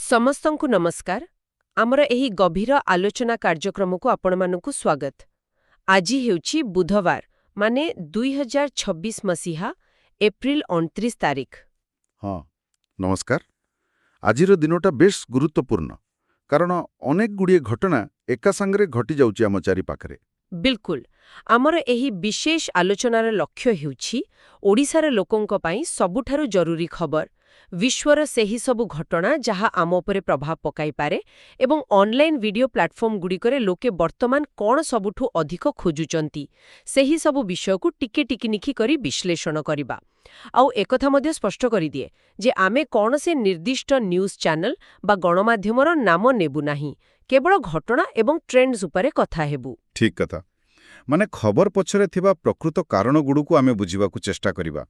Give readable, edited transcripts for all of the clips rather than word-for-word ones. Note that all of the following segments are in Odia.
ସମସ୍ତଙ୍କୁ ନମସ୍କାର। ଆମର ଏହି ଗଭୀର ଆଲୋଚନା କାର୍ଯ୍ୟକ୍ରମକୁ ଆପଣମାନଙ୍କୁ ସ୍ୱାଗତ। ଆଜି ହେଉଛି ବୁଧବାର, ମାନେ 2026 ମସିହା ଏପ୍ରିଲ 29 ତାରିଖ। ହଁ, ନମସ୍କାର। ଆଜିର ଦିନଟା ବେଶ୍ ଗୁରୁତ୍ୱପୂର୍ଣ୍ଣ, କାରଣ ଅନେକଗୁଡ଼ିଏ ଘଟଣା ଏକା ସାଙ୍ଗରେ ଘଟିଯାଉଛି ଆମ ଚାରିପାଖରେ। ବିଲକୁଲ। ଆମର ଏହି ବିଶେଷ ଆଲୋଚନାର ଲକ୍ଷ୍ୟ ହେଉଛି ଓଡ଼ିଶାର ଲୋକଙ୍କ ପାଇଁ ସବୁଠାରୁ ଜରୁରୀ ଖବର, ବିଶ୍ୱର ସେହି ସବୁ ଘଟଣା ଯାହା ଆମ ଉପରେ ପ୍ରଭାବ ପକାଇପାରେ ଏବଂ ଅନଲାଇନ ଭିଡିଓ ପ୍ଲାଟଫର୍ମଗୁଡ଼ିକରେ ଲୋକେ ବର୍ତ୍ତମାନ କ'ଣ ସବୁଠୁ ଅଧିକ ଖୋଜୁଛନ୍ତି, ସେହି ସବୁ ବିଷୟକୁ ଟିକେ ଟିକିନିଖି କରି ବିଶ୍ଳେଷଣ କରିବା। ଆଉ ଏକଥା ମଧ୍ୟ ସ୍ପଷ୍ଟ କରିଦିଏ ଯେ ଆମେ କୌଣସି ନିର୍ଦ୍ଦିଷ୍ଟ ନ୍ୟୁଜ୍ ଚ୍ୟାନେଲ ବା ଗଣମାଧ୍ୟମର ନାମ ନେବୁ ନାହିଁ, କେବଳ ଘଟଣା ଏବଂ ଟ୍ରେଣ୍ଡସ୍ ଉପରେ କଥା ହେବୁ। ଠିକ୍ କଥା। ମାନେ ଖବର ପଛରେ ଥିବା ପ୍ରକୃତ କାରଣଗୁଡ଼ିକୁ ଆମେ ବୁଝିବାକୁ ଚେଷ୍ଟା କରିବା।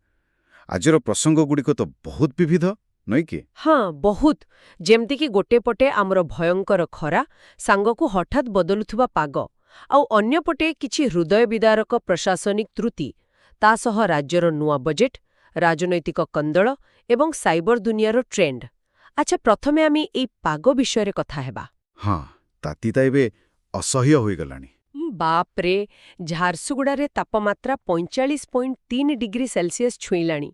ଆଜିର ପ୍ରସଙ୍ଗଗୁଡ଼ିକ ତ ବହୁତ ବିବିଧ, ନୁହେଁ କି? ହଁ, ବହୁତ। ଯେମିତିକି ଗୋଟେ ପଟେ ଆମର ଭୟଙ୍କର ଖରା, ସାଙ୍ଗକୁ ହଠାତ୍ ବଦଳୁଥିବା ପାଗ, ଆଉ ଅନ୍ୟପଟେ କିଛି ହୃଦୟ ବିଦାରକ ପ୍ରଶାସନିକ ତ୍ରୁଟି, ତା ସହ ରାଜ୍ୟର ନୂଆ ବଜେଟ୍, ରାଜନୈତିକ କନ୍ଦଳ ଏବଂ ସାଇବର ଦୁନିଆର ଟ୍ରେଣ୍ଡ। ଆଚ୍ଛା, ପ୍ରଥମେ ଆମେ ଏଇ ପାଗ ବିଷୟରେ କଥା ହେବା। ହଁ, ତାତି ତ ଏବେ ଅସହ୍ୟ ହୋଇଗଲାଣି। ବାପ୍ରେ, ଝାରସୁଗୁଡ଼ାରେ ତାପମାତ୍ରା 45.3 ଡିଗ୍ରୀ ସେଲ୍ସିୟସ୍ ଛୁଇଁଲାଣି।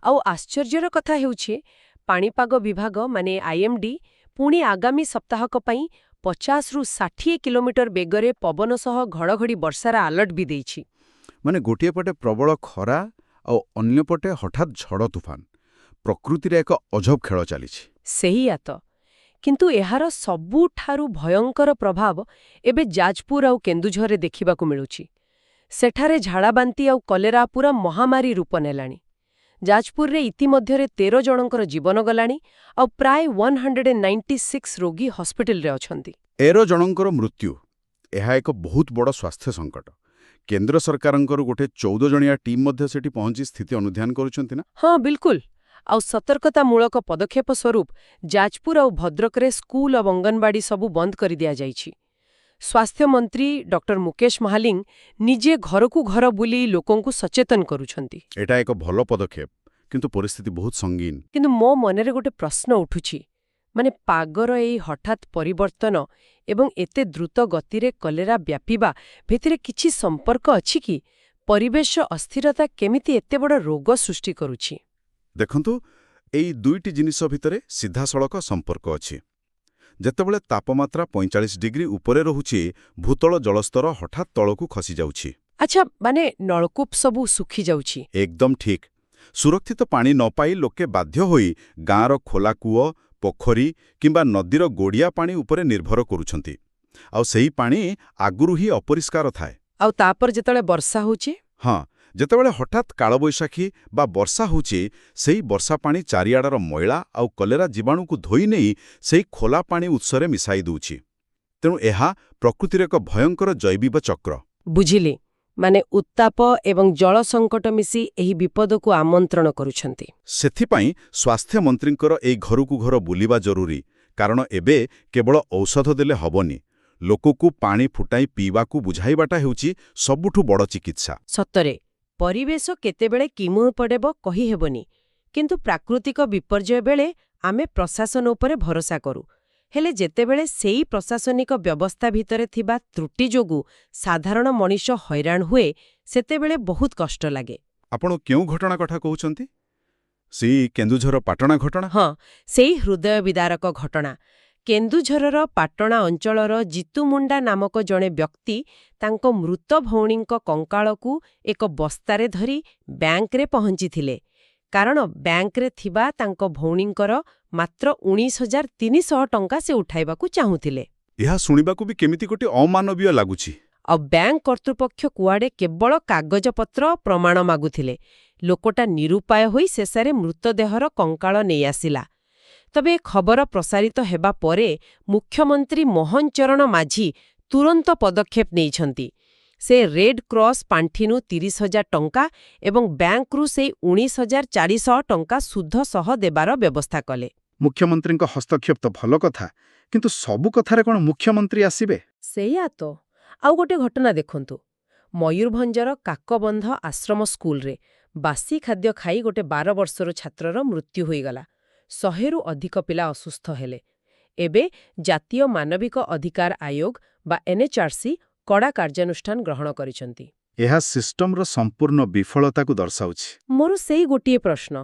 ଆଉ ଆଶ୍ଚର୍ଯ୍ୟର କଥା ହେଉଛି, ପାଣିପାଗ ବିଭାଗ ମାନେ IMD ପୁଣି ଆଗାମୀ ସପ୍ତାହକ ପାଇଁ 50ରୁ 60 କିଲୋମିଟର ବେଗରେ ପବନ ସହ ଘଡ଼ଘଡ଼ି ବର୍ଷାର ଆଲର୍ଟ ବି ଦେଇଛି। ମାନେ ଗୋଟିଏ ପଟେ ପ୍ରବଳ ଖରା ଆଉ ଅନ୍ୟପଟେ ହଠାତ୍ ଝଡ଼ ତୁଫାନ। ପ୍ରକୃତିରେ ଏକ ଅଜବ ଖେଳ ଚାଲିଛି। ସେଇଆ ତ। କିନ୍ତୁ ଏହାର ସବୁଠାରୁ ଭୟଙ୍କର ପ୍ରଭାବ ଏବେ ଯାଜପୁର ଆଉ କେନ୍ଦୁଝରରେ ଦେଖିବାକୁ ମିଳୁଛି। ସେଠାରେ ଝାଡ଼ାବାନ୍ତି ଆଉ କଲେରା ପୁରା ମହାମାରୀ ରୂପ ନେଲାଣି। ଯାଜପୁରରେ ଇତିମଧ୍ୟରେ 13 ଜଣଙ୍କର ଜୀବନ ଗଲାଣି ଆଉ ପ୍ରାୟ 196 ରୋଗୀ ହସ୍ପିଟାଲରେ ଅଛନ୍ତି। 13 ଜଣଙ୍କର ମୃତ୍ୟୁ। ଏହା ଏକ ବହୁତ ବଡ଼ ସ୍ୱାସ୍ଥ୍ୟ ସଙ୍କଟ। କେନ୍ଦ୍ର ସରକାରଙ୍କର ଗୋଟେ 14 ଜଣିଆ ଟିମ୍ ମଧ୍ୟ ସେଠି ପହଞ୍ଚି ସ୍ଥିତି ଅନୁଧ୍ୟାନ କରୁଛନ୍ତି ନା? ହଁ, ବିଲକୁଲ। ଆଉ ସତର୍କତାମୂଳକ ପଦକ୍ଷେପ ସ୍ୱରୂପ ଯାଜପୁର ଆଉ ଭଦ୍ରକରେ ସ୍କୁଲ ଆଉ ଅଙ୍ଗନବାଡ଼ି ସବୁ ବନ୍ଦ କରିଦିଆଯାଇଛି। ସ୍ୱାସ୍ଥ୍ୟମନ୍ତ୍ରୀ ଡକ୍ଟର ମୁକେଶ ମହାଲିଂ ନିଜେ ଘରକୁ ଘର ବୁଲି ଲୋକଙ୍କୁ ସଚେତନ କରୁଛନ୍ତି। ଏଟା ଏକ ଭଲ ପଦକ୍ଷେପ, କିନ୍ତୁ ପରିସ୍ଥିତି ବହୁତ ସଙ୍ଗୀନ। କିନ୍ତୁ ମୋ ମନରେ ଗୋଟେ ପ୍ରଶ୍ନ ଉଠୁଛି, ମାନେ ପାଗର ଏଇ ହଠାତ୍ ପରିବର୍ତ୍ତନ ଏବଂ ଏତେ ଦ୍ରୁତ ଗତିରେ କଲେରା ବ୍ୟାପିବା ଭିତରେ କିଛି ସମ୍ପର୍କ ଅଛି କି? ପରିବେଶ ଅସ୍ଥିରତା କେମିତି ଏତେ ବଡ଼ ରୋଗ ସୃଷ୍ଟି କରୁଛି? ଦେଖନ୍ତୁ, ଏଇ ଦୁଇଟି ଜିନିଷ ଭିତରେ ସିଧାସଳଖ ସମ୍ପର୍କ ଅଛି। ଯେତେବେଳେ ତାପମାତ୍ରା 45 ଡିଗ୍ରୀ ଉପରେ ରହୁଛି, ଭୂତଳ ଜଳସ୍ତର ହଠାତ୍ ତଳକୁ ଖସିଯାଉଛି। ଆଚ୍ଛା, ମାନେ ନଳକୂପ ସବୁ ଶୁଖିଯାଉଛି। ଏକଦମ ଠିକ୍। ସୁରକ୍ଷିତ ପାଣି ନ ପାଇ ଲୋକେ ବାଧ୍ୟ ହୋଇ ଗାଁର ଖୋଲା କୂଅ, ପୋଖରୀ କିମ୍ବା ନଦୀର ଗୋଡ଼ିଆ ପାଣି ଉପରେ ନିର୍ଭର କରୁଛନ୍ତି। ଆଉ ସେହି ପାଣି ଆଗରୁ ହିଁ ଅପରିଷ୍କାର ଥାଏ। ଆଉ ତାପରେ ଯେତେବେଳେ ବର୍ଷା ହେଉଛି? ହଁ, ଯେତେବେଳେ ହଠାତ୍ କାଳବୈଶାଖୀ ବା ବର୍ଷା ହେଉଛି, ସେହି ବର୍ଷା ପାଣି ଚାରିଆଡ଼ର ମଇଳା ଆଉ କଲେରା ଜୀବାଣୁକୁ ଧୋଇ ନେଇ ସେହି ଖୋଲା ପାଣି ଉତ୍ସରେ ମିଶାଇ ଦେଉଛି। ତେଣୁ ଏହା ପ୍ରକୃତିର ଏକ ଭୟଙ୍କର ଜୈବିକ ଚକ୍ର। ବୁଝିଲି। ମାନେ ଉତ୍ତାପ ଏବଂ ଜଳ ସଙ୍କଟ ମିଶି ଏହି ବିପଦକୁ ଆମନ୍ତ୍ରଣ କରୁଛନ୍ତି। ସେଥିପାଇଁ ସ୍ୱାସ୍ଥ୍ୟମନ୍ତ୍ରୀଙ୍କର ଏହି ଘରକୁ ଘର ବୁଲିବା ଜରୁରୀ, କାରଣ ଏବେ କେବଳ ଔଷଧ ଦେଲେ ହବନି। ଲୋକକୁ ପାଣି ଫୁଟାଇ ପିଇବାକୁ ବୁଝାଇବାଟା ହେଉଛି ସବୁଠୁ ବଡ଼ ଚିକିତ୍ସା। ସତରେ, ପରିବେଶ କେତେବେଳେ କିମୁହ ପଡ଼େବ କହିହେବନି, କିନ୍ତୁ ପ୍ରାକୃତିକ ବିପର୍ଯ୍ୟୟ ବେଳେ ଆମେ ପ୍ରଶାସନ ଉପରେ ଭରସା କରୁ। ହେଲେ ଯେତେବେଳେ ସେଇ ପ୍ରଶାସନିକ ବ୍ୟବସ୍ଥା ଭିତରେ ଥିବା ତ୍ରୁଟି ଯୋଗୁଁ ସାଧାରଣ ମଣିଷ ହଇରାଣ ହୁଏ, ସେତେବେଳେ ବହୁତ କଷ୍ଟ ଲାଗେ। ଆପଣ କେଉଁ ଘଟଣା କଥା କହୁଛନ୍ତି? ସେଇ କେନ୍ଦୁଝର ପାଟଣା ଘଟଣା? ହଁ, ସେଇ ହୃଦୟ ବିଦାରକ ଘଟଣା। କେନ୍ଦୁଝରର ପାଟଣା ଅଞ୍ଚଳର ଜିତୁମୁଣ୍ଡା ନାମକ ଜଣେ ବ୍ୟକ୍ତି ତାଙ୍କ ମୃତ ଭଉଣୀଙ୍କ କଙ୍କାଳକୁ ଏକ ବସ୍ତାରେ ଧରି ବ୍ୟାଙ୍କରେ ପହଞ୍ଚିଥିଲେ, କାରଣ ବ୍ୟାଙ୍କରେ ଥିବା ତାଙ୍କ ଭଉଣୀଙ୍କର ମାତ୍ର 19,300 ଟଙ୍କା ସେ ଉଠାଇବାକୁ ଚାହୁଁଥିଲେ। ଏହା ଶୁଣିବାକୁ ବି କେମିତି ଗୋଟେ ଅମାନବୀୟ ଲାଗୁଛି। ଆଉ ବ୍ୟାଙ୍କ କର୍ତ୍ତୃପକ୍ଷ କୁଆଡ଼େ କେବଳ କାଗଜପତ୍ର ପ୍ରମାଣ ମାଗୁଥିଲେ। ଲୋକଟା ନିରୁପାୟ ହୋଇ ଶେଷରେ ମୃତଦେହର କଙ୍କାଳ ନେଇ ଆସିଲା। ତବେ ଏ ଖବର ପ୍ରସାରିତ ହେବା ପରେ ମୁଖ୍ୟମନ୍ତ୍ରୀ ମୋହନ ଚରଣ ମାଝୀ ତୁରନ୍ତ ପଦକ୍ଷେପ ନେଇଛନ୍ତି। ସେ ରେଡ୍ କ୍ରସ୍ ପାଣ୍ଠିରୁ 30,000 ଟଙ୍କା ଏବଂ ବ୍ୟାଙ୍କରୁ ସେଇ 19,400 ଟଙ୍କା ସୁଧ ସହ ଦେବାର ବ୍ୟବସ୍ଥା କଲେ। ମୁଖ୍ୟମନ୍ତ୍ରୀଙ୍କ ହସ୍ତକ୍ଷେପ ତ ଭଲ କଥା, କିନ୍ତୁ ସବୁ କଥାରେ କ'ଣ ମୁଖ୍ୟମନ୍ତ୍ରୀ ଆସିବେ? ସେଇଆ ତ। ଆଉ ଗୋଟେ ଘଟଣା ଦେଖନ୍ତୁ। ମୟୂରଭଞ୍ଜର କାକବନ୍ଧ ଆଶ୍ରମ ସ୍କୁଲରେ ବାସି ଖାଦ୍ୟ ଖାଇ ଗୋଟେ 12 ବର୍ଷର ଛାତ୍ରର ମୃତ୍ୟୁ ହୋଇଗଲା। 100ରୁ ଅଧିକ ପିଲା ଅସୁସ୍ଥ ହେଲେ। ଏବେ ଜାତୀୟ ମାନବିକ ଅଧିକାର ଆୟୋଗ ବା NHRC କଡ଼ା କାର୍ଯ୍ୟାନୁଷ୍ଠାନ ଗ୍ରହଣ କରିଛନ୍ତି। ଏହା ସିଷ୍ଟମର ସମ୍ପୂର୍ଣ୍ଣ ବିଫଳତାକୁ ଦର୍ଶାଉଛି। ମୋର ସେଇ ଗୋଟିଏ ପ୍ରଶ୍ନ,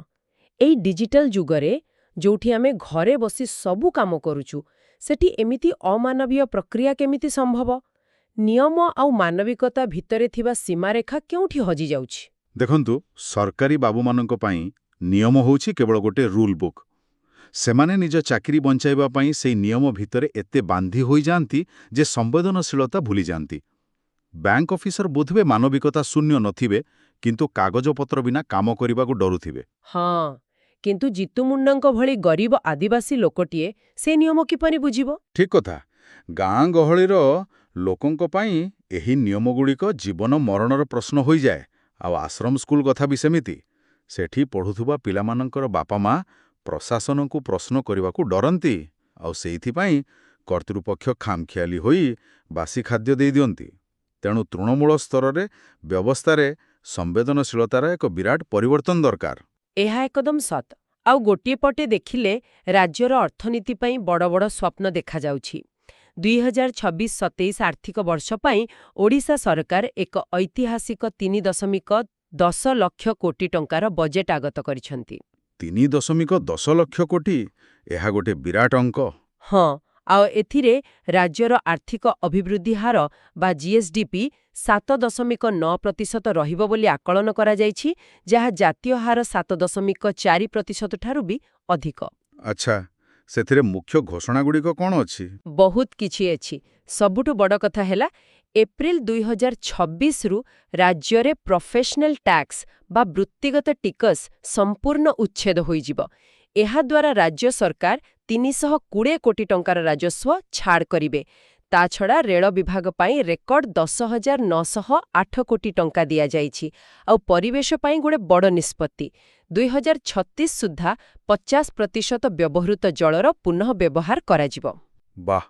ଏଇ ଡିଜିଟାଲ ଯୁଗରେ ଯୋଉଠି ଆମେ ଘରେ ବସି ସବୁ କାମ କରୁଛୁ, ସେଠି ଏମିତି ଅମାନବୀୟ ପ୍ରକ୍ରିୟା କେମିତି ସମ୍ଭବ? ନିୟମ ଆଉ ମାନବିକତା ଭିତରେ ଥିବା ସୀମାରେଖା କେଉଁଠି ହଜିଯାଉଛି? ଦେଖନ୍ତୁ, ସରକାରୀ ବାବୁମାନଙ୍କ ପାଇଁ ନିୟମ ହେଉଛି କେବଳ ଗୋଟେ ରୁଲ୍ ବୁକ୍। ସେମାନେ ନିଜ ଚାକିରି ବଞ୍ଚାଇବା ପାଇଁ ସେହି ନିୟମ ଭିତରେ ଏତେ ବାନ୍ଧି ହୋଇଯାଆନ୍ତି ଯେ ସମ୍ବେଦନଶୀଳତା ଭୁଲିଯାଆନ୍ତି। ବ୍ୟାଙ୍କ ଅଫିସର ବୋଧହୁଏ ମାନବିକତା ଶୂନ୍ୟ ନଥିବେ, କିନ୍ତୁ କାଗଜପତ୍ର ବିନା କାମ କରିବାକୁ ଡରୁଥିବେ। ହଁ, କିନ୍ତୁ ଜିତୁ ମୁଣ୍ଡାଙ୍କ ଭଳି ଗରିବ ଆଦିବାସୀ ଲୋକଟିଏ ସେ ନିୟମ କିପରି ବୁଝିବ? ଠିକ୍ କଥା। ଗାଁ ଗହଳିର ଲୋକଙ୍କ ପାଇଁ ଏହି ନିୟମଗୁଡ଼ିକ ଜୀବନ ମରଣର ପ୍ରଶ୍ନ ହୋଇଯାଏ। ଆଉ ଆଶ୍ରମ ସ୍କୁଲ କଥା ବି ସେମିତି। ସେଠି ପଢ଼ୁଥିବା ପିଲାମାନଙ୍କର ବାପା ମା ପ୍ରଶାସନକୁ ପ୍ରଶ୍ନ କରିବାକୁ ଡରନ୍ତି, ଆଉ ସେଇଥିପାଇଁ କର୍ତ୍ତୃପକ୍ଷ ଖାମଖିଆଲି ହୋଇ ବାସି ଖାଦ୍ୟ ଦେଇଦିଅନ୍ତି। ତେଣୁ ତୃଣମୂଳ ସ୍ତରରେ ବ୍ୟବସ୍ଥାରେ ସମ୍ବେଦନଶୀଳତାର ଏକ ବିରାଟ ପରିବର୍ତ୍ତନ ଦରକାର। ଏହା ଏକଦମ ସତ। ଆଉ ଗୋଟିଏ ପଟେ ଦେଖିଲେ ରାଜ୍ୟର ଅର୍ଥନୀତି ପାଇଁ ବଡ଼ ବଡ଼ ସ୍ୱପ୍ନ ଦେଖାଯାଉଛି। 2026-27 ଆର୍ଥିକ ବର୍ଷ ପାଇଁ ଓଡ଼ିଶା ସରକାର ଏକ ଐତିହାସିକ 3.10 ଲକ୍ଷ କୋଟି ଟଙ୍କାର ବଜେଟ୍ ଆଗତ କରିଛନ୍ତି। 3.10 ଲକ୍ଷ କୋଟି, ଏହା ଗୋଟେ ବିରାଟ ଅଙ୍କ। ହଁ, ଆଉ ଏଥିରେ ରାଜ୍ୟର ଆର୍ଥିକ ଅଭିବୃଦ୍ଧି ହାର ବା GSDP 7.9% ରହିବ ବୋଲି ଆକଳନ କରାଯାଇଛି, ଯାହା ଜାତୀୟ ହାର 7.4% ଠାରୁ ବି ଅଧିକ। ଆଚ୍ଛା, ସେଥିରେ ମୁଖ୍ୟ ଘୋଷଣାଗୁଡ଼ିକ କ'ଣ ଅଛି? ବହୁତ କିଛି ଅଛି। ସବୁଠୁ ବଡ଼ କଥା ହେଲା, ଏପ୍ରିଲ 2026ରୁ ରାଜ୍ୟରେ ପ୍ରଫେସନାଲ ଟ୍ୟାକ୍ସ ବା ବୃତ୍ତିଗତ ଟିକସ ସମ୍ପୂର୍ଣ୍ଣ ଉଚ୍ଛେଦ ହୋଇଯିବ। ଏହାଦ୍ୱାରା ରାଜ୍ୟ ସରକାର 320 କୋଟି ଟଙ୍କାର ରାଜସ୍ୱ ଛାଡ଼ କରିବେ। ତା ଛଡ଼ା ରେଳ ବିଭାଗ ପାଇଁ ରେକର୍ଡ 10,908 କୋଟି ଟଙ୍କା ଦିଆଯାଇଛି। ଆଉ ପରିବେଶ ପାଇଁ ଗୋଟେ ବଡ଼ ନିଷ୍ପତ୍ତି, 2036 ସୁଦ୍ଧା 50% ବ୍ୟବହୃତ ଜଳର ପୁନଃ ବ୍ୟବହାର କରାଯିବ। ବାଃ,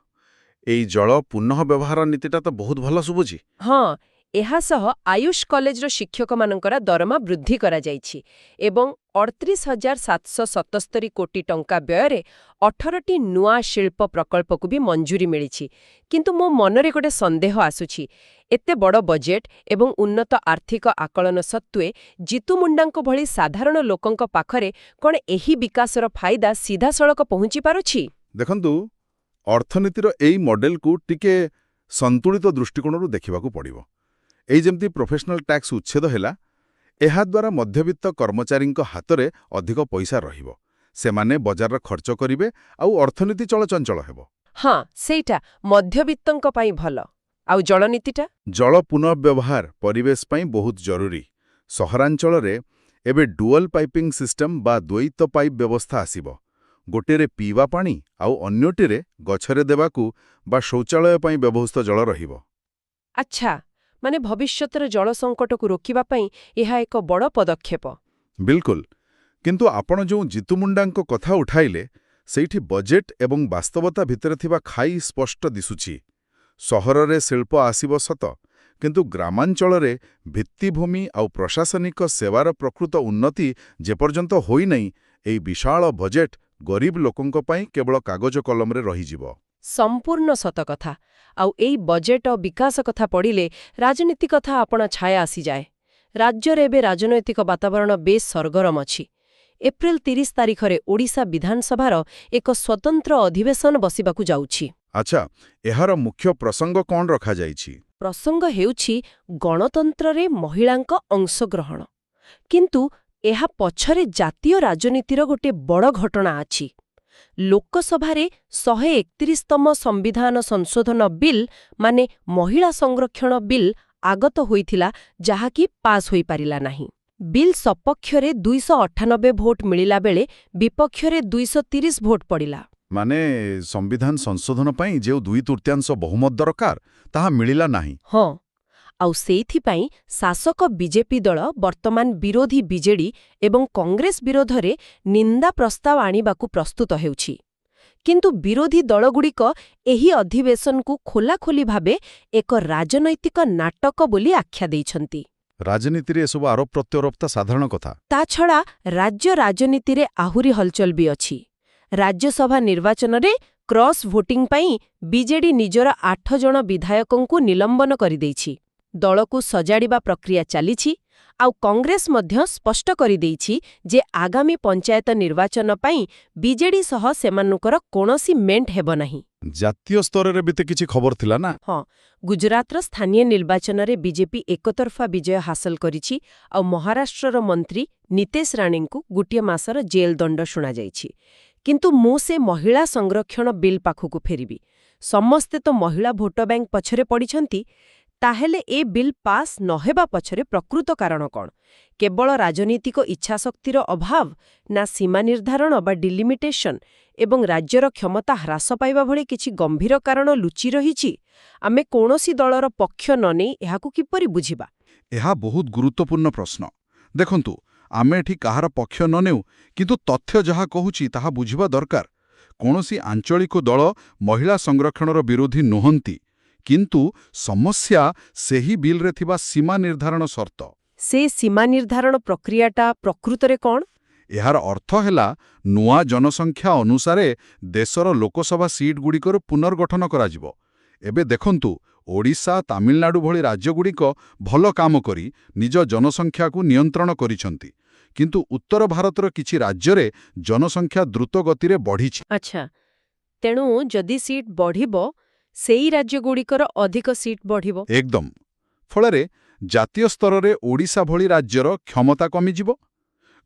ଏଇ ଜଳ ପୁନଃ ବ୍ୟବହାର ନୀତିଟା ତ ବହୁତ ଭଲ ଶୁଭୁଛି। ହଁ, ଏହା ସହ ଆୟୁଷ କଲେଜର ଶିକ୍ଷକମାନଙ୍କର ଦରମା ବୃଦ୍ଧି କରାଯାଇଛି ଏବଂ 38,777 କୋଟି ଟଙ୍କା ବ୍ୟୟରେ 18ଟି ନୂଆ ଶିଳ୍ପ ପ୍ରକଳ୍ପକୁ ବି ମଞ୍ଜୁରି ମିଳିଛି। କିନ୍ତୁ ମୋ ମନରେ ଗୋଟେ ସନ୍ଦେହ ଆସୁଛି, ଏତେ ବଡ଼ ବଜେଟ୍ ଏବଂ ଉନ୍ନତ ଆର୍ଥିକ ଆକଳନ ସତ୍ତ୍ୱେ ଜିତୁ ମୁଣ୍ଡାଙ୍କ ଭଳି ସାଧାରଣ ଲୋକଙ୍କ ପାଖରେ କ'ଣ ଏହି ବିକାଶର ଫାଇଦା ସିଧାସଳଖ ପହଞ୍ଚି ପାରୁଛି? ଦେଖନ୍ତୁ, ଅର୍ଥନୀତିର ଏଇ ମଡେଲକୁ ଟିକେ ସନ୍ତୁଳିତ ଦୃଷ୍ଟିକୋଣରୁ ଦେଖିବାକୁ ପଡ଼ିବ। ଏଇ ଯେମିତି ପ୍ରଫେସନାଲ ଟ୍ୟାକ୍ସ ଉଚ୍ଛେଦ ହେଲା, ଏହାଦ୍ୱାରା ମଧ୍ୟବିତ୍ତ କର୍ମଚାରୀଙ୍କ ହାତରେ ଅଧିକ ପଇସା ରହିବ। ସେମାନେ ବଜାରରେ ଖର୍ଚ୍ଚ କରିବେ ଆଉ ଅର୍ଥନୀତି ଚଳଚଞ୍ଚଳ ହେବ। ହଁ, ସେଇଟା ମଧ୍ୟବିତ୍ତଙ୍କ ପାଇଁ ଭଲ। ଆଉ ଜଳନୀତିଟା? ଜଳ ପୁନଃବ୍ୟବହାର ପରିବେଶ ପାଇଁ ବହୁତ ଜରୁରୀ। ସହରାଞ୍ଚଳରେ ଏବେ ଡୁଅଲ ପାଇପିଂ ସିଷ୍ଟମ ବା ଦ୍ୱୈତ ପାଇପ୍ ବ୍ୟବସ୍ଥା ଆସିବ। ଗୋଟିରେ ପିଇବା ପାଣି ଆଉ ଅନ୍ୟଟିରେ ଗଛରେ ଦେବାକୁ ବା ଶୌଚାଳୟ ପାଇଁ ବ୍ୟବହୃତ ଜଳ ରହିବ। ଆଚ୍ଛା, ମାନେ ଭବିଷ୍ୟତର ଜଳ ସଙ୍କଟକୁ ରୋକିବା ପାଇଁ ଏହା ଏକ ବଡ଼ ପଦକ୍ଷେପ। ବିଲକୁଲ। କିନ୍ତୁ ଆପଣ ଯେଉଁ ଜିତୁ ମୁଣ୍ଡାଙ୍କ କଥା ଉଠାଇଲେ, ସେଇଠି ବଜେଟ୍ ଏବଂ ବାସ୍ତବତା ଭିତରେ ଥିବା ଖାଇ ସ୍ପଷ୍ଟ ଦିଶୁଛି। ସହରରେ ଶିଳ୍ପ ଆସିବ ସତ, କିନ୍ତୁ ଗ୍ରାମାଞ୍ଚଳରେ ଭିତ୍ତିଭୂମି ଆଉ ପ୍ରଶାସନିକ ସେବାର ପ୍ରକୃତ ଉନ୍ନତି ଯେପର୍ଯ୍ୟନ୍ତ ହୋଇନାହିଁ, ଏହି ବିଶାଳ ବଜେଟ୍ ଗରିବ ଲୋକଙ୍କ ପାଇଁ କେବଳ କାଗଜ କଲମରେ ରହିଯିବ। ସମ୍ପୂର୍ଣ୍ଣ ସତ କଥା। ଆଉ ଏଇ ବଜେଟ୍ ଓ ବିକାଶ କଥା ପଡ଼ିଲେ ରାଜନୀତି କଥା ଆପଣା ଛାୟା ଆସିଯାଏ। ରାଜ୍ୟରେ ଏବେ ରାଜନୈତିକ ବାତାବରଣ ବେଶ୍ ସରଗରମ ଅଛି। ଏପ୍ରିଲ 30 ତାରିଖରେ ଓଡ଼ିଶା ବିଧାନସଭାର ଏକ ସ୍ୱତନ୍ତ୍ର ଅଧିବେଶନ ବସିବାକୁ ଯାଉଛି। ଆଚ୍ଛା, ଏହାର ମୁଖ୍ୟ ପ୍ରସଙ୍ଗ କ'ଣ ରଖାଯାଇଛି? ପ୍ରସଙ୍ଗ ହେଉଛି ଗଣତନ୍ତ୍ରରେ ମହିଳାଙ୍କ ଅଂଶଗ୍ରହଣ। କିନ୍ତୁ ଏହା ପଛରେ ଜାତୀୟ ରାଜନୀତିର ଗୋଟେ ବଡ଼ ଘଟଣା ଅଛି। ଲୋକସଭାରେ 131ତମ ସମ୍ବିଧାନ ସଂଶୋଧନ ବିଲ୍ ମାନେ ମହିଳା ସଂରକ୍ଷଣ ବିଲ୍ ଆଗତ ହୋଇଥିଲା, ଯାହାକି ପାସ୍ ହୋଇପାରିଲା ନାହିଁ। ବିଲ୍ ସପକ୍ଷରେ 298 ଭୋଟ ମିଳିଲା ବେଳେ ବିପକ୍ଷରେ 230 ଭୋଟ ପଡ଼ିଲା। ମାନେ ସମ୍ବିଧାନ ସଂଶୋଧନ ପାଇଁ ଯେଉଁ 2/3 ବହୁମତ ଦରକାର, ତାହା ମିଳିଲା ନାହିଁ। ହଁ, ଆଉ ସେଇଥିପାଇଁ ଶାସକ ବିଜେପି ଦଳ ବର୍ତ୍ତମାନ ବିରୋଧୀ ବିଜେଡି ଏବଂ କଂଗ୍ରେସ ବିରୋଧରେ ନିନ୍ଦା ପ୍ରସ୍ତାବ ଆଣିବାକୁ ପ୍ରସ୍ତୁତ ହେଉଛି। କିନ୍ତୁ ବିରୋଧୀ ଦଳଗୁଡ଼ିକ ଏହି ଅଧିବେଶନକୁ ଖୋଲାଖୋଲି ଭାବେ ଏକ ରାଜନୈତିକ ନାଟକ ବୋଲି ଆଖ୍ୟା ଦେଇଛନ୍ତି। ରାଜନୀତିରେ ଏସବୁ ଆରୋପ ପ୍ରତ୍ୟାରୋପ ତ ସାଧାରଣ କଥା। ତାଛଡ଼ା ରାଜ୍ୟ ରାଜନୀତିରେ ଆହୁରି ହଲଚଲ ବି ଅଛି। ରାଜ୍ୟସଭା ନିର୍ବାଚନରେ କ୍ରସ୍ ଭୋଟିଂ ପାଇଁ ବିଜେଡି ନିଜର 8 ଜଣ ବିଧାୟକଙ୍କୁ ନିଲମ୍ବନ କରିଦେଇଛି। ଦଳକୁ ସଜାଡ଼ିବା ପ୍ରକ୍ରିୟା ଚାଲିଛି, ଆଉ କଂଗ୍ରେସ ମଧ୍ୟ ସ୍ପଷ୍ଟ କରିଦେଇଛି ଯେ ଆଗାମୀ ପଞ୍ଚାୟତ ନିର୍ବାଚନ ପାଇଁ ବିଜେଡି ସହ ସେମାନଙ୍କର କୌଣସି ମେଣ୍ଟ ହେବ ନାହିଁ। ଜାତୀୟ ସ୍ତରରେ ବି ତ କିଛି ଖବର ଥିଲା ନା? ହଁ, ଗୁଜରାଟର ସ୍ଥାନୀୟ ନିର୍ବାଚନରେ ବିଜେପି ଏକତରଫା ବିଜୟ ହାସଲ କରିଛି, ଆଉ ମହାରାଷ୍ଟ୍ରର ମନ୍ତ୍ରୀ ନିତେଶ ରାଣେଙ୍କୁ ଗୋଟିଏ ମାସର ଜେଲ୍ ଦଣ୍ଡ ଶୁଣାଯାଇଛି। କିନ୍ତୁ ମୁଁ ସେ ମହିଳା ସଂରକ୍ଷଣ ବିଲ୍ ପାଖକୁ ଫେରିବି। ସମସ୍ତେ ତ ମହିଳା ଭୋଟ ବ୍ୟାଙ୍କ ପଛରେ ପଡ଼ିଛନ୍ତି। ତାହେଲେ ଏ ବିଲ୍ ପାସ୍ ନ ହେବା ପଛରେ ପ୍ରକୃତ କାରଣ କ'ଣ? କେବଳ ରାଜନୈତିକ ଇଚ୍ଛାଶକ୍ତିର ଅଭାବ, ନା ସୀମା ନିର୍ଦ୍ଧାରଣ ବା ଡିଲିମିଟେସନ୍ ଏବଂ ରାଜ୍ୟର କ୍ଷମତା ହ୍ରାସ ପାଇବା ଭଳି କିଛି ଗମ୍ଭୀର କାରଣ ଲୁଚି ରହିଛି? ଆମେ କୌଣସି ଦଳର ପକ୍ଷ ନ ନେଇ ଏହାକୁ କିପରି ବୁଝିବା? ଏହା ବହୁତ ଗୁରୁତ୍ୱପୂର୍ଣ୍ଣ ପ୍ରଶ୍ନ। ଦେଖନ୍ତୁ, ଆମେ ଏଠି କାହାର ପକ୍ଷ ନ ନେଉ, କିନ୍ତୁ ତଥ୍ୟ ଯାହା କହୁଛି ତାହା ବୁଝିବା ଦରକାର। କୌଣସି ଆଞ୍ଚଳିକ ଦଳ ମହିଳା ସଂରକ୍ଷଣର ବିରୋଧୀ ନୁହନ୍ତି, କିନ୍ତୁ ସମସ୍ୟା ସେହି ବିଲ୍ରେ ଥିବା ସୀମା ନିର୍ଦ୍ଧାରଣ ସର୍ତ୍ତ। ସେ ସୀମା ନିର୍ଦ୍ଧାରଣ ପ୍ରକ୍ରିୟାଟା ପ୍ରକୃତରେ କ'ଣ? ଏହାର ଅର୍ଥ ହେଲା ନୂଆ ଜନସଂଖ୍ୟା ଅନୁସାରେ ଦେଶର ଲୋକସଭା ସିଟ୍ଗୁଡ଼ିକର ପୁନର୍ଗଠନ କରାଯିବ। ଏବେ ଦେଖନ୍ତୁ, ଓଡ଼ିଶା, ତାମିଲନାଡୁ ଭଳି ରାଜ୍ୟଗୁଡ଼ିକ ଭଲ କାମ କରି ନିଜ ଜନସଂଖ୍ୟାକୁ ନିୟନ୍ତ୍ରଣ କରିଛନ୍ତି, କିନ୍ତୁ ଉତ୍ତର ଭାରତର କିଛି ରାଜ୍ୟରେ ଜନସଂଖ୍ୟା ଦ୍ରୁତ ଗତିରେ ବଢ଼ିଛି। ଆଚ୍ଛା, ତେଣୁ ଯଦି ସିଟ୍ ବଢ଼ିବ, ସେଇ ରାଜ୍ୟଗୁଡ଼ିକର ଅଧିକ ସିଟ୍ ବଢ଼ିବ। ଏକଦମ। ଫଳରେ ଜାତୀୟ ସ୍ତରରେ ଓଡ଼ିଶା ଭଳି ରାଜ୍ୟର କ୍ଷମତା କମିଯିବ।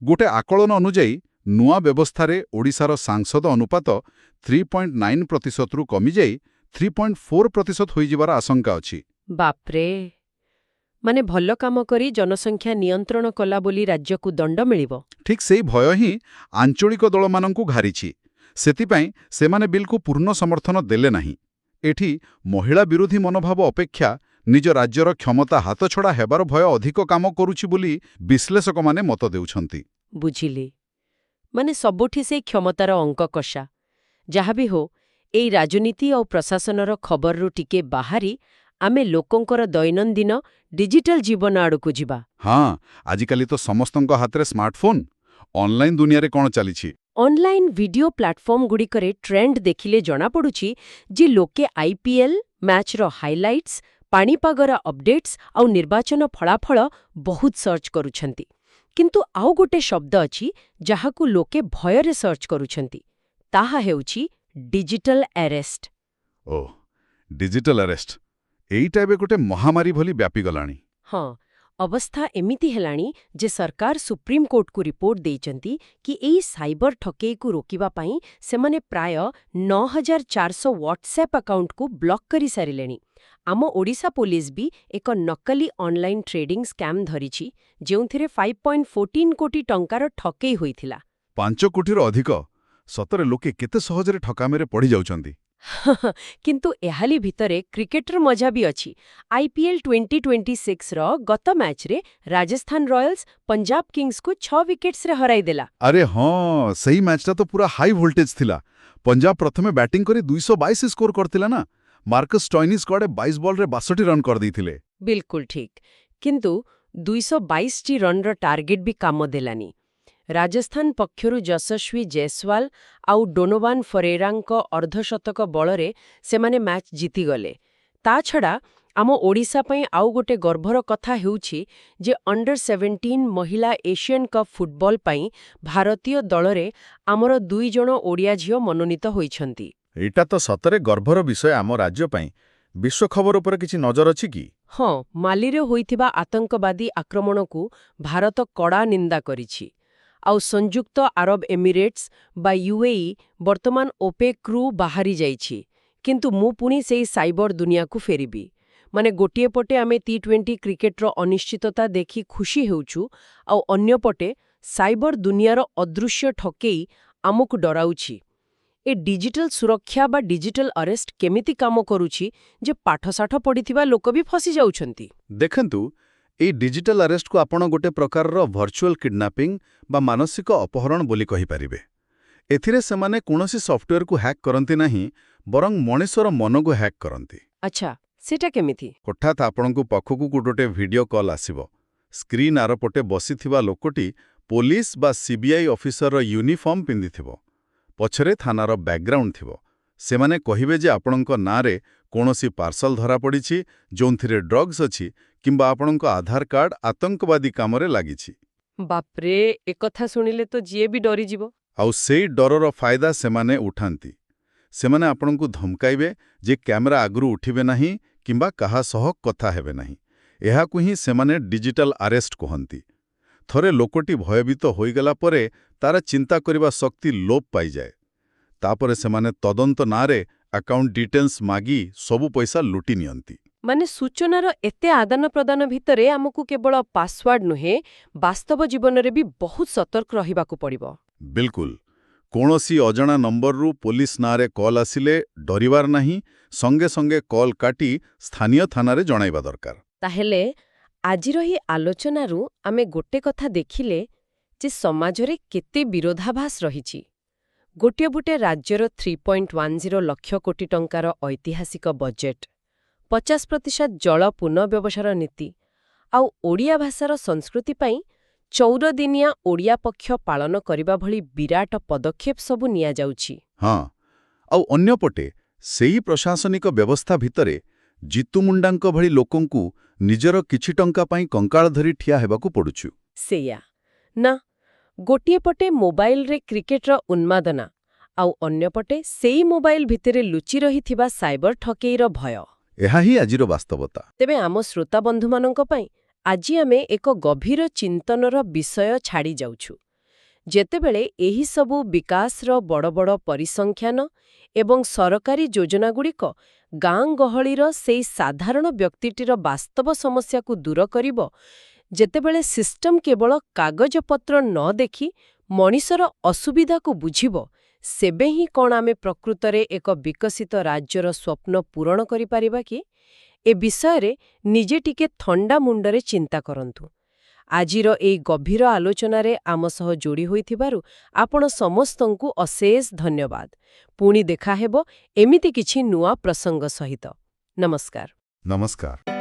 ଗୋଟେ ଆକଳନ ଅନୁଯାୟୀ ନୂଆ ବ୍ୟବସ୍ଥାରେ ଓଡ଼ିଶାର ସାଂସଦ ଅନୁପାତ 3.9%ରୁ କମିଯାଇ 3.4% ହୋଇଯିବାର ଆଶଙ୍କା ଅଛି। ବାପ୍ରେ! ମାନେ ଭଲ କାମ କରି ଜନସଂଖ୍ୟା ନିୟନ୍ତ୍ରଣ କଲା ବୋଲି ରାଜ୍ୟକୁ ଦଣ୍ଡ ମିଳିବ? ଠିକ୍ ସେଇ ଭୟ ହିଁ ଆଞ୍ଚଳିକ ଦଳମାନଙ୍କୁ ଘାରିଛି। ସେଥିପାଇଁ ସେମାନେ ବିଲ୍କୁ ପୂର୍ଣ୍ଣ ସମର୍ଥନ ଦେଲେ ନାହିଁ। ଏଠି ମହିଳା ବିରୋଧୀ ମନୋଭାବ ଅପେକ୍ଷା ନିଜ ରାଜ୍ୟର କ୍ଷମତା ହାତଛଡ଼ା ହେବାର ଭୟ ଅଧିକ କାମ କରୁଛି ବୋଲି ବିଶ୍ଳେଷକମାନେ ମତ ଦେଉଛନ୍ତି। ବୁଝିଲି। ମାନେ ସବୁଠି ସେଇ କ୍ଷମତାର ଅଙ୍କ କଷା। ଯାହା ବି ହଉ, ଏଇ ରାଜନୀତି ଆଉ ପ୍ରଶାସନର ଖବରରୁ ଟିକେ ବାହାରି ଆମେ ଲୋକଙ୍କର ଦୈନନ୍ଦିନ ଡିଜିଟାଲ ଜୀବନ ଆଡ଼କୁ ଯିବା। ହଁ, ଆଜିକାଲି ତ ସମସ୍ତଙ୍କ ହାତରେ ସ୍ମାର୍ଟଫୋନ୍। ଅନଲାଇନ ଦୁନିଆରେ କ'ଣ ଚାଲିଛି? ଅନଲାଇନ୍ ଭିଡିଓ ପ୍ଲାଟଫର୍ମଗୁଡ଼ିକରେ ଟ୍ରେଣ୍ଡ ଦେଖିଲେ ଜଣାପଡ଼ୁଛି ଯେ ଲୋକେ IPL ମ୍ୟାଚ୍ର ହାଇଲାଇଟ୍ସ, ପାଣିପାଗର ଅପଡେଟ୍ସ ଆଉ ନିର୍ବାଚନ ଫଳାଫଳ ବହୁତ ସର୍ଚ୍ଚ କରୁଛନ୍ତି। କିନ୍ତୁ ଆଉ ଗୋଟେ ଶବ୍ଦ ଅଛି ଯାହାକୁ ଲୋକେ ଭୟରେ ସର୍ଚ୍ଚ କରୁଛନ୍ତି। ତାହା ହେଉଛି ଡିଜିଟାଲ ଆରେଷ୍ଟ। ଓଃ, ଡିଜିଟାଲ ଆରେଷ୍ଟ। ଏଇଟା ଏବେ ଗୋଟେ ମହାମାରୀ ଭଳି ବ୍ୟାପିଗଲାଣି। ହଁ, ଅବସ୍ଥା ଏମିତି ହେଲାଣି ଯେ ସରକାର ସୁପ୍ରିମକୋର୍ଟକୁ ରିପୋର୍ଟ ଦେଇଛନ୍ତି କି ଏଇ ସାଇବର ଠକେଇକୁ ରୋକିବା ପାଇଁ ସେମାନେ ପ୍ରାୟ 9,400 ହ୍ୱାଟ୍ସଆପ୍ ଆକାଉଣ୍ଟକୁ ବ୍ଲକ୍ କରିସାରିଲେଣି। ଆମ ଓଡ଼ିଶା ପୋଲିସ ବି ଏକ ନକଲି ଅନଲାଇନ୍ ଟ୍ରେଡିଂ ସ୍କାମ୍ ଧରିଛି, ଯେଉଁଥିରେ 5.14 କୋଟି ଟଙ୍କାର ଠକେଇ ହୋଇଥିଲା। 5 କୋଟିର ଅଧିକ? ସତରେ ଲୋକେ କେତେ ସହଜରେ ଠକାମିରେ ପଡ଼ିଯାଉଛନ୍ତି। କିନ୍ତୁ ଏହାଲି ଭିତରେ କ୍ରିକେଟର ମଜା ବି ଅଛି। IPL 2026ର ଗତ ମ୍ୟାଚ୍ରେ ରାଜସ୍ଥାନ ରୟାଲ୍ସ ପଞ୍ଜାବ କିଙ୍ଗସ୍କୁ 6 ୱିକେଟ୍ସରେ ହରାଇଦେଲା। ଆରେ ହଁ, ସେଇ ମ୍ୟାଚ୍ଟା ତ ପୁରା ହାଇ ଭୋଲ୍ଟେଜ୍ ଥିଲା। ପଞ୍ଜାବ ପ୍ରଥମେ ବ୍ୟାଟିଂ କରି 222 ସ୍କୋର କରିଥିଲା ନା। ମାର୍କସ୍ ଷ୍ଟଏନିସ୍ କୁଆଡ଼େ 22 ବଲ୍ରେ 62 ରନ୍ କରିଦେଇଥିଲେ। ବିଲକୁଲ ଠିକ୍। କିନ୍ତୁ 222ଟି ରନ୍ର ଟାର୍ଗେଟ୍ ବି କାମ ଦେଲାନି। ରାଜସ୍ଥାନ ପକ୍ଷରୁ ଯଶସ୍ୱୀ ଜୟସ୍ୱାଲ ଆଉ ଡୋନୋଭାନ ଫରେରାଙ୍କ ଅର୍ଦ୍ଧଶତକ ବଳରେ ସେମାନେ ମ୍ୟାଚ୍ ଜିତିଗଲେ। ତାଛଡ଼ା ଆମ ଓଡ଼ିଶା ପାଇଁ ଆଉ ଗୋଟେ ଗର୍ବର କଥା ହେଉଛି ଯେ ଅଣ୍ଡର-17 ମହିଳା ଏସିଆନ୍ କପ୍ ଫୁଟବଲ ପାଇଁ ଭାରତୀୟ ଦଳରେ ଆମର 2 ଜଣ ଓଡ଼ିଆ ଝିଅ ମନୋନୀତ ହୋଇଛନ୍ତି। ଏଇଟା ତ ସତରେ ଗର୍ବର ବିଷୟ ଆମ ରାଜ୍ୟ ପାଇଁ। ବିଶ୍ୱ ଖବର ଉପରେ କିଛି ନଜର ଅଛି କି? ହଁ, ମାଲିରେ ହୋଇଥିବା ଆତଙ୍କବାଦୀ ଆକ୍ରମଣକୁ ଭାରତ କଡ଼ା ନିନ୍ଦା କରିଛି। ଆଉ ସଂଯୁକ୍ତ ଆରବ ଏମିରେଟ୍ସ ବା UAE ବର୍ତ୍ତମାନ OPECରୁ ବାହାରି ଯାଇଛି। କିନ୍ତୁ ମୁଁ ପୁଣି ସେଇ ସାଇବର ଦୁନିଆକୁ ଫେରିବି। ମାନେ ଗୋଟିଏ ପଟେ ଆମେ T20 କ୍ରିକେଟର ଅନିଶ୍ଚିତତା ଦେଖି ଖୁସି ହେଉଛୁ, ଆଉ ଅନ୍ୟପଟେ ସାଇବର ଦୁନିଆର ଅଦୃଶ୍ୟ ଠକେଇ ଆମକୁ ଡରାଉଛି। ଏ ଡିଜିଟାଲ ସୁରକ୍ଷା ବା ଡିଜିଟାଲ ଆରେଷ୍ଟ କେମିତି କାମ କରୁଛି ଯେ ପାଠଶାଠ ପଢ଼ିଥିବା ଲୋକ ବି ଫସି ଯାଉଛନ୍ତି? ଦେଖନ୍ତୁ, ଏଇ ଡିଜିଟାଲ ଆରେଷ୍ଟକୁ ଆପଣ ଗୋଟେ ପ୍ରକାରର ଭର୍ଚୁଆଲ କିଡ୍ନାପିଂ ବା ମାନସିକ ଅପହରଣ ବୋଲି କହିପାରିବେ। ଏଥିରେ ସେମାନେ କୌଣସି ସଫ୍ଟୱେୟାରକୁ ହ୍ୟାକ୍ କରନ୍ତି ନାହିଁ, ବରଂ ମଣିଷର ମନକୁ ହ୍ୟାକ୍ କରନ୍ତି। ଆଚ୍ଛା, ସେଟା କେମିତି? ହଠାତ୍ ଆପଣଙ୍କ ପାଖକୁ ଗୋଟେ ଭିଡିଓ କଲ୍ ଆସିବ। ସ୍କ୍ରିନ୍ ଆରପଟେ ବସିଥିବା ଲୋକଟି ପୋଲିସ ବା CBI ଅଫିସରର ୟୁନିଫର୍ମ ପିନ୍ଧିଥିବ। ପଛରେ ଥାନାର ବ୍ୟାକ୍ଗ୍ରାଉଣ୍ଡ ଥିବ। ସେମାନେ କହିବେ ଯେ ଆପଣଙ୍କ ନାଁରେ କୌଣସି ପାର୍ସଲ ଧରାପଡ଼ିଛି ଯେଉଁଥିରେ ଡ୍ରଗ୍ସ ଅଛି କିମ୍ବା ଆପଣଙ୍କ ଆଧାର କାର୍ଡ ଆତଙ୍କବାଦୀ କାମରେ ଲାଗିଛି। ବାପ୍ରେ, ଏକଥା ଶୁଣିଲେ ତ ଯିଏ ବି ଡରିଯିବ। ଆଉ ସେଇ ଡରର ଫାଇଦା ସେମାନେ ଉଠାନ୍ତି। ସେମାନେ ଆପଣଙ୍କୁ ଧମକାଇବେ ଯେ କ୍ୟାମେରା ଆଗରୁ ଉଠିବେ ନାହିଁ କିମ୍ବା କାହା ସହ କଥା ହେବେ ନାହିଁ। ଏହାକୁ ହିଁ ସେମାନେ ଡିଜିଟାଲ ଆରେଷ୍ଟ କହନ୍ତି। ଥରେ ଲୋକଟି ଭୟଭୀତ ହୋଇଗଲା ପରେ ତାର ଚିନ୍ତା କରିବା ଶକ୍ତି ଲୋପ ପାଇଯାଏ। ତାପରେ ସେମାନେ ତଦନ୍ତ ନାଁରେ ଆକାଉଣ୍ଟ ଡିଟେଲ୍ସ ମାଗି ସବୁ ପଇସା ଲୁଟି ନିଅନ୍ତି। ମାନେ ସୂଚନାର ଏତେ ଆଦାନ ପ୍ରଦାନ ଭିତରେ ଆମକୁ କେବଳ ପାସୱାର୍ଡ ନୁହେଁ, ବାସ୍ତବ ଜୀବନରେ ବି ବହୁତ ସତର୍କ ରହିବାକୁ ପଡ଼ିବ। ବିଲକୁଲ। କୌଣସି ଅଜଣା ନମ୍ବରରୁ ପୋଲିସ ନାଁରେ କଲ୍ ଆସିଲେ ଡରିବାର ନାହିଁ, ସଙ୍ଗେ ସଙ୍ଗେ କଲ୍ କାଟି ସ୍ଥାନୀୟ ଥାନାରେ ଜଣାଇବା ଦରକାର। ତାହେଲେ ଆଜିର ଏହି ଆଲୋଚନାରୁ ଆମେ ଗୋଟେ କଥା ଦେଖିଲେ ଯେ ସମାଜରେ କେତେ ବିରୋଧାଭାସ ରହିଛି। ଗୋଟିଏ ବୁଟେ ରାଜ୍ୟର 3.10 ଲକ୍ଷ କୋଟି ଟଙ୍କାର ଐତିହାସିକ ବଜେଟ୍, 50% ଜଳ ପୁନଃବ୍ୟବହାର ନୀତି, ଆଉ ଓଡ଼ିଆ ଭାଷାର ସଂସ୍କୃତି ପାଇଁ 14 ଦିନିଆ ଓଡ଼ିଆ ପକ୍ଷ ପାଳନ କରିବା ଭଳି ବିରାଟ ପଦକ୍ଷେପ ସବୁ ନିଆଯାଉଛି। ହଁ, ଆଉ ଅନ୍ୟପଟେ ସେହି ପ୍ରଶାସନିକ ବ୍ୟବସ୍ଥା ଭିତରେ ଜିତୁ ମୁଣ୍ଡାଙ୍କ ଭଳି ଲୋକଙ୍କୁ ନିଜର କିଛି ଟଙ୍କା ପାଇଁ କଙ୍କାଳ ଧରି ଠିଆ ହେବାକୁ ପଡ଼ୁଛୁ। ସେଇଆ ନା, ଗୋଟିଏ ପଟେ ମୋବାଇଲରେ କ୍ରିକେଟର ଉନ୍ମାଦନା, ଆଉ ଅନ୍ୟପଟେ ସେଇ ମୋବାଇଲ ଭିତରେ ଲୁଚି ରହିଥିବା ସାଇବର ଠକେଇର ଭୟ। ଏହା ହିଁ ଆଜିର ବାସ୍ତବତା। ତେବେ ଆମ ଶ୍ରୋତାବନ୍ଧୁମାନଙ୍କ ପାଇଁ ଆଜି ଆମେ ଏକ ଗଭୀର ଚିନ୍ତନର ବିଷୟ ଛାଡ଼ି ଯାଉଛୁ। ଯେତେବେଳେ ଏହି ସବୁ ବିକାଶର ବଡ଼ ବଡ଼ ପରିସଂଖ୍ୟାନ ଏବଂ ସରକାରୀ ଯୋଜନାଗୁଡ଼ିକ ଗାଁ ଗହଳିର ସେଇ ସାଧାରଣ ବ୍ୟକ୍ତିଟିର ବାସ୍ତବ ସମସ୍ୟାକୁ ଦୂର କରିବ, ଯେତେବେଳେ ସିଷ୍ଟମ କେବଳ କାଗଜପତ୍ର ନ ଦେଖି ମଣିଷର ଅସୁବିଧାକୁ ବୁଝିବ, ସେବେ ହିଁ କ'ଣ ଆମେ ପ୍ରକୃତରେ ଏକ ବିକଶିତ ରାଜ୍ୟର ସ୍ୱପ୍ନ ପୂରଣ କରିପାରିବା କି? ଏ ବିଷୟରେ ନିଜେ ଟିକେ ଥଣ୍ଡା ମୁଣ୍ଡରେ ଚିନ୍ତା କରନ୍ତୁ। ଆଜିର ଏହି ଗଭୀର ଆଲୋଚନାରେ ଆମ ସହ ଯୋଡ଼ି ହୋଇଥିବାରୁ ଆପଣ ସମସ୍ତଙ୍କୁ ଅଶେଷ ଧନ୍ୟବାଦ। ପୁଣି ଦେଖାହେବ ଏମିତି କିଛି ନୂଆ ପ୍ରସଙ୍ଗ ସହିତ। ନମସ୍କାର। ନମସ୍କାର।